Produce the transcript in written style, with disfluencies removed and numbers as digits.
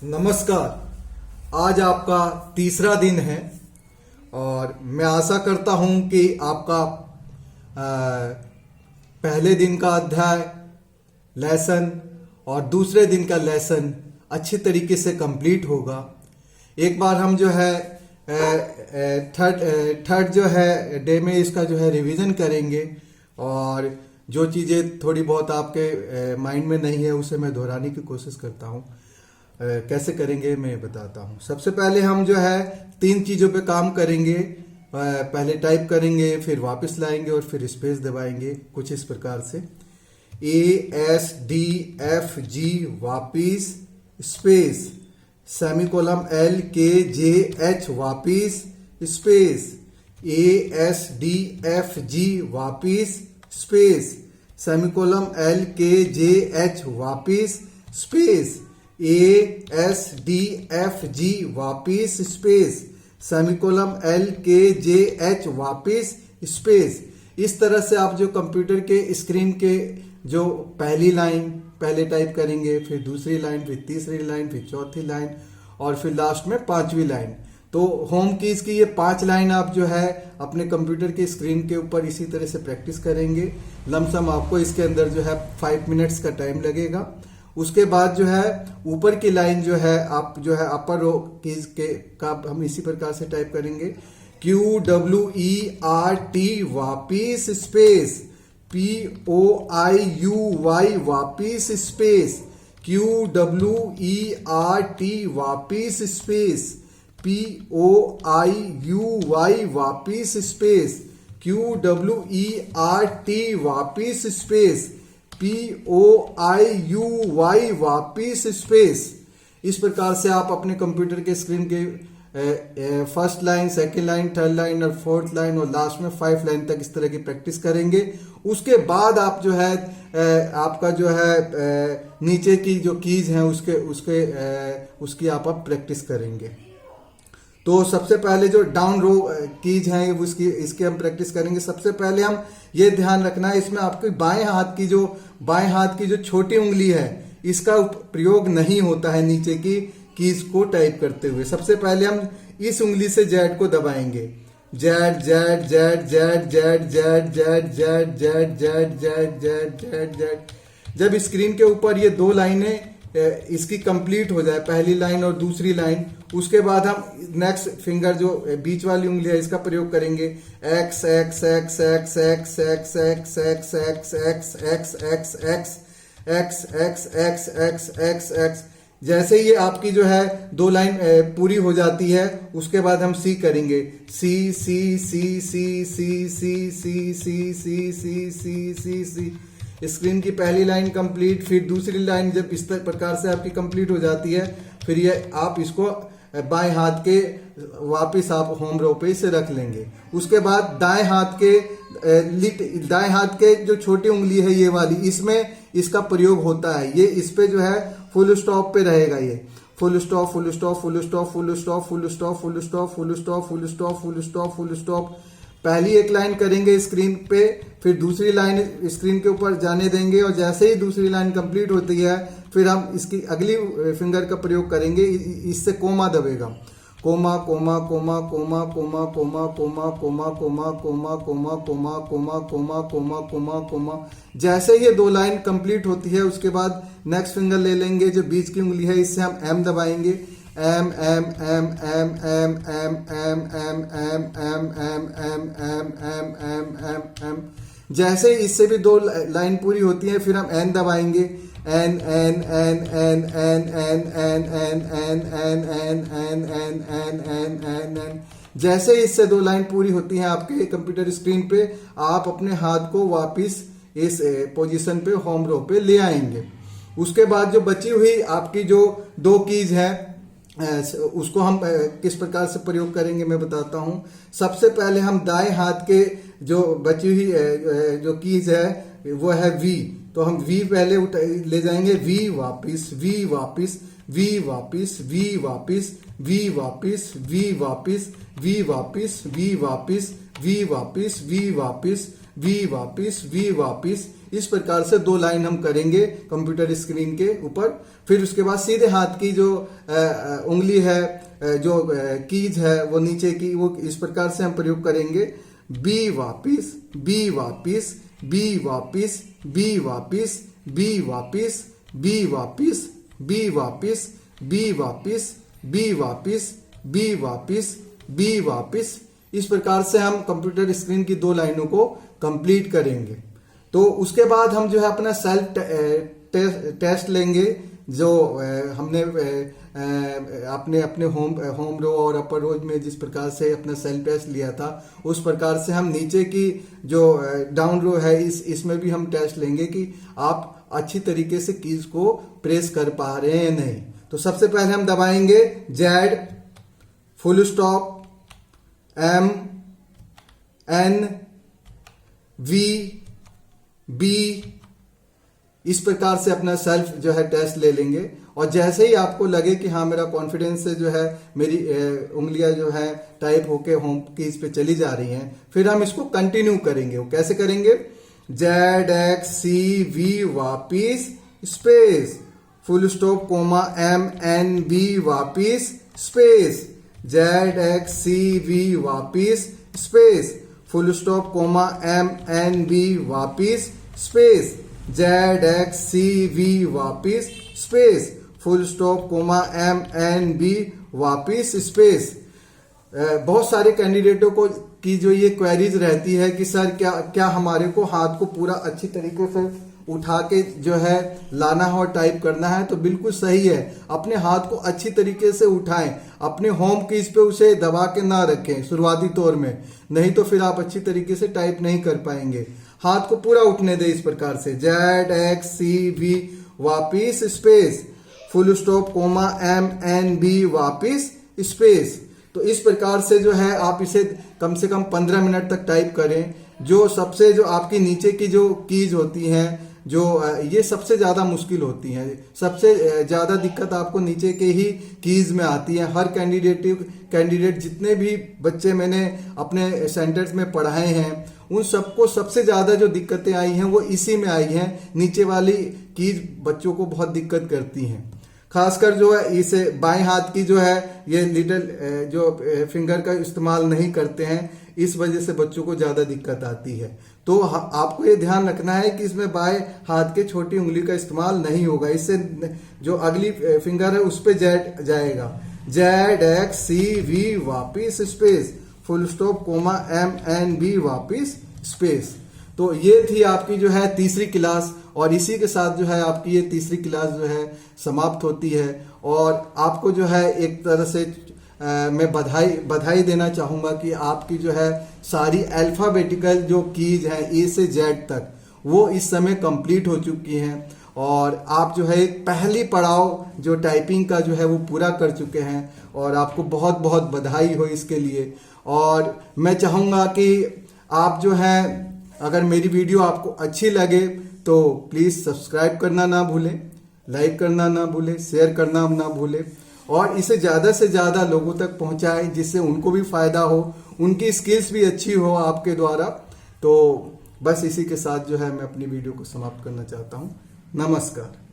नमस्कार। आज आपका तीसरा दिन है और मैं आशा करता हूं कि आपका पहले दिन का अध्याय लेसन और दूसरे दिन का लेसन अच्छी तरीके से कंप्लीट होगा। एक बार हम जो है थर्ड जो है डे में इसका जो है रिवीजन करेंगे और जो चीज़ें थोड़ी बहुत आपके माइंड में नहीं है उसे मैं दोहराने की कोशिश करता हूँ। कैसे करेंगे मैं बताता हूँ। सबसे पहले हम जो है 3 चीज़ों पे काम करेंगे। पहले टाइप करेंगे, फिर वापस लाएंगे और फिर स्पेस दबाएंगे कुछ इस प्रकार से ASDFG वापिस स्पेस सेमीकोलम LKJH वापिस स्पेस ASDFG वापिस स्पेस सेमीकोलम LKJH वापिस स्पेस ASDFG वापिस स्पेस सेमीकोलम LKJH वापिस स्पेस। इस तरह से आप जो कंप्यूटर के स्क्रीन के जो पहली लाइन पहले टाइप करेंगे, फिर दूसरी लाइन, फिर तीसरी लाइन, फिर चौथी लाइन और फिर लास्ट में 5वीं लाइन। तो होम कीज की ये 5 लाइन आप जो है अपने कंप्यूटर के स्क्रीन के ऊपर इसी तरह से प्रैक्टिस करेंगे। लमसम आपको इसके अंदर जो है 5 मिनट्स का टाइम लगेगा। उसके बाद जो है ऊपर की लाइन जो है आप जो है अपर रो कीज के का हम इसी प्रकार से टाइप करेंगे QWERT वापिस स्पेस POIUY वापिस स्पेस QWERT वापिस स्पेस POIUY वापिस स्पेस QWERT वापिस स्पेस POIUY वापिस स्पेस। इस प्रकार से आप अपने कंप्यूटर के स्क्रीन के first line, second line, third line और फोर्थ लाइन और लास्ट में 5 लाइन तक इस तरह की प्रैक्टिस करेंगे। उसके बाद आप जो है आपका जो है नीचे की जो कीज हैं उसकी आप प्रैक्टिस करेंगे। तो सबसे पहले जो डाउन रो कीज हैं इसकी हम प्रैक्टिस करेंगे। सबसे पहले हम ये ध्यान रखना है, इसमें आपके बाएं हाथ की जो छोटी उंगली है इसका प्रयोग नहीं होता है नीचे की कीज को टाइप करते हुए। सबसे पहले हम इस उंगली से जेड को दबाएंगे। Z Z Z Z Z Z Z Z Z Z Z Z Z Z. जब स्क्रीन के ऊपर ये 2 लाइनें इसकी कंप्लीट हो जाए, पहली लाइन और दूसरी लाइन, उसके बाद हम नेक्स्ट फिंगर जो बीच वाली उंगली है इसका प्रयोग करेंगे। X x x x x x x x x x x x x x x x x x x. जैसे ही आपकी जो है 2 लाइन पूरी हो जाती है उसके बाद हम सी करेंगे। सी सी सी सी सी सी सी सी सी सी सी सी सी। स्क्रीन की पहली लाइन कंप्लीट, फिर दूसरी लाइन जब इस प्रकार से आपकी कंप्लीट हो जाती है फिर ये आप इसको बाएं हाथ के वापस आप होम रो पे इसे रख लेंगे। उसके बाद दाएं हाथ के जो छोटी उंगली है ये वाली, इसमें इसका प्रयोग होता है। ये इस पे जो है फुल स्टॉप पे रहेगा। ये full stop full stop full stop full stop full stop full stop full stop full stop full stop full stop. पहली एक लाइन करेंगे स्क्रीन पे, फिर दूसरी लाइन स्क्रीन के ऊपर जाने देंगे और जैसे ही दूसरी लाइन कंप्लीट होती है फिर हम इसकी अगली फिंगर का प्रयोग करेंगे। इससे कोमा दबेगा। Comma comma comma comma comma comma comma comma comma comma comma comma comma comma comma comma comma. जैसे ये 2 लाइन कंप्लीट होती है उसके बाद नेक्स्ट फिंगर ले लेंगे जो बीच की उंगली है, इससे हम एम दबाएंगे। M M M M M M M M M M M M M M M M M. जैसे इससे भी 2 लाइन पूरी होती है फिर हम एन दबाएंगे। N N N N N N N N N N N N N N N N N. जैसे इससे 2 लाइन पूरी होती हैं आपके कंप्यूटर स्क्रीन पे, आप अपने हाथ को वापिस इस पोजीशन पे होम रो पे ले आएंगे। उसके बाद जो बची हुई आपकी जो 2 कीज है उसको हम किस प्रकार से प्रयोग करेंगे मैं बताता हूं। सबसे पहले हम दाएं हाथ के जो बची हुई जो कीज है वो है वी, तो हम वी पहले ले जाएंगे। वी वापिस वी वापिस वी वापिस वी वापिस वी वापिस वी वापिस वी वापिस वी वापिस वी वापिस वी वापिस वी वापिस वी वापिस इस प्रकार से 2 लाइन हम करेंगे कंप्यूटर स्क्रीन के ऊपर। फिर उसके बाद सीधे हाथ की जो उंगली है, जो कीज है वो नीचे की, वो इस प्रकार से हम प्रयोग करेंगे। बी वापिस, बी वापिस, बी वापिस, बी वापिस, बी वापिस, बी वापिस, बी वापिस, बी वापिस, बी वापिस, बी वापिस, बी वापिस। इस प्रकार से हम कंप्यूटर स्क्रीन की 2 लाइनों को कंप्लीट करेंगे। तो उसके बाद हम जो है अपना सेल्फ टेस्ट लेंगे, जो हमने अपने होम रो और अपर रो में जिस प्रकार से अपना सेल्फ टेस्ट लिया था, उस प्रकार से हम नीचे की जो डाउन रो है इसमें भी हम टेस्ट लेंगे कि आप अच्छी तरीके से कीज को प्रेस कर पा रहे हैं नहीं। तो सबसे पहले हम दबाएंगे Z, full stop, M, N, V, B, इस प्रकार से अपना सेल्फ जो है टेस्ट ले लेंगे। और जैसे ही आपको लगे कि हाँ मेरा कॉन्फिडेंस से जो है मेरी उंगलियां जो है टाइप होके होम कीज पे चली जा रही हैं, फिर हम इसको कंटिन्यू करेंगे। वो कैसे करेंगे? जेड, एक्स, सी, वी वापिस space, full stop, comma, M, N, B वापिस space, Z, X, C, V वापिस space, full stop, comma, M, N, B वापिस space, Z, X, C, V वापिस space, full stop, comma, M, N, B वापिस space. बहुत सारे कैंडिडेटों को की जो ये क्वेरीज रहती है कि सर क्या हमारे को हाथ को पूरा अच्छी तरीके से उठा के जो है लाना है और टाइप करना है? तो बिल्कुल सही है, अपने हाथ को अच्छी तरीके से उठाएं, अपने होम कीज पे उसे दबा के ना रखें शुरुआती तौर में, नहीं तो फिर आप अच्छी तरीके से टाइप नहीं कर पाएंगे। हाथ को पूरा उठने दे इस प्रकार से, जेड, एक्स, सी, वी वापिस space, full stop, comma, M, N, B वापिस स्पेस। तो इस प्रकार से जो है आप इसे कम से कम 15 मिनट तक टाइप करें। जो सबसे जो आपकी नीचे की जो कीज होती हैं, जो ये सबसे ज्यादा मुश्किल होती हैं, सबसे ज्यादा दिक्कत आपको नीचे के ही कीज में आती है। हर कैंडिडेट जितने भी बच्चे मैंने अपने सेंटर्स में पढ़ाए हैं, उन सबको सबसे ज्यादा जो दिक्कतें आई हैं वो इसी में आई हैं। नीचे वाली कीज बच्चों को बहुत दिक्कत करती हैं, खासकर जो है इसे बाएं हाथ की जो है ये लिटिल जो फिंगर का इस्तेमाल नहीं करते हैं, इस वजह से बच्चों को ज्यादा दिक्कत आती है। तो आपको ये ध्यान रखना है कि इसमें बाएं हाथ के छोटी उंगली का इस्तेमाल नहीं होगा, इससे जो अगली फिंगर है उस पे जेड जाएगा। जेड, एक्स, सी, वी वापिस space, full stop, comma, M, N, B वापिस स्पेस। तो ये थी आपकी जो है तीसरी क्लास, और इसी के साथ जो है आपकी ये तीसरी क्लास जो है समाप्त होती है। और आपको जो है एक तरह से मैं बधाई देना चाहूँगा कि आपकी जो है सारी अल्फ़ाबेटिकल जो कीज हैं ए से जेड तक, वो इस समय कंप्लीट हो चुकी हैं, और आप जो है एक पहली पड़ाव जो टाइपिंग का जो है वो पूरा कर चुके हैं, और आपको बहुत बहुत बधाई हो इसके लिए। और मैं चाहूँगा कि आप जो है, अगर मेरी वीडियो आपको अच्छी लगे तो प्लीज़ सब्सक्राइब करना ना भूलें, लाइक करना ना भूलें, शेयर करना ना भूलें, और इसे ज़्यादा से ज़्यादा लोगों तक पहुंचाएं जिससे उनको भी फ़ायदा हो, उनकी स्किल्स भी अच्छी हो आपके द्वारा। तो बस इसी के साथ जो है मैं अपनी वीडियो को समाप्त करना चाहता हूं। नमस्कार।